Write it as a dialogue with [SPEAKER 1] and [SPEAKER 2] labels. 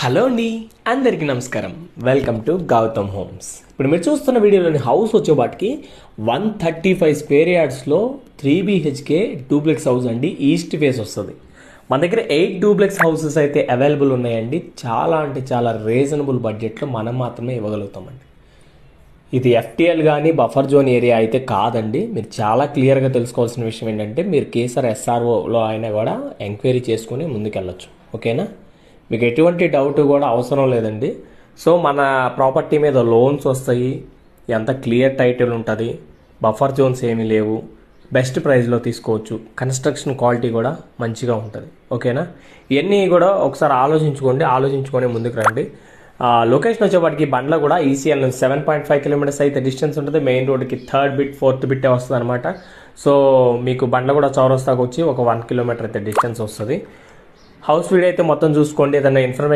[SPEAKER 1] Hello అండి, అందరికీ నమస్కారం. Welcome to Gautam Homes. ఇప్పుడు మీరు చూస్తున్న వీడియోలోని హౌస్ వచ్చేపాటికి 135 స్క్వేర్ యార్డ్స్లో 3 BHK డూప్లెక్స్ హౌస్ అండి. ఈస్ట్ ఫేస్ వస్తుంది. మన దగ్గర 8 డూప్లెక్స్ హౌసెస్ అయితే అవైలబుల్ ఉన్నాయండి. చాలా అంటే చాలా రీజనబుల్ బడ్జెట్లో మనం మాత్రమే ఇవ్వగలుగుతామండి. ఇది FTL కానీ బఫర్ జోన్ ఏరియా అయితే కాదండి. మీరు చాలా క్లియర్గా తెలుసుకోవాల్సిన విషయం ఏంటంటే మీరు కేసర్ SROలో అయినా కూడా ఎంక్వైరీ చేసుకుని ముందుకెళ్ళొచ్చు. ఓకేనా? మీకు ఎటువంటి డౌట్ కూడా అవసరం లేదండి. సో మన ప్రాపర్టీ మీద లోన్స్ వస్తాయి, ఎంత క్లియర్ టైటిల్ ఉంటుంది, బఫర్ జోన్స్ ఏమీ లేవు, బెస్ట్ ప్రైస్లో తీసుకోవచ్చు, కన్స్ట్రక్షన్ క్వాలిటీ కూడా మంచిగా ఉంటుంది. ఓకేనా? ఇవన్నీ కూడా ఒకసారి ఆలోచించుకొని ముందుకు రండి. లొకేషన్ వచ్చేవాటికి బండ్ల కూడా ECL నుంచి 7.5 కిలోమీటర్స్ అయితే డిస్టెన్స్ ఉంటుంది. మెయిన్ రోడ్కి 3rd బిట్ 4th బిట్టే వస్తుంది అనమాట. సో మీకు బండ్ల కూడా చౌరస్తాకు వచ్చి ఒక 1 కిలోమీటర్ అయితే డిస్టెన్స్ వస్తుంది. హౌస్ వీడియో అయితే మొత్తం చూసుకోండి. ఏదైనా ఇన్ఫర్మేషన్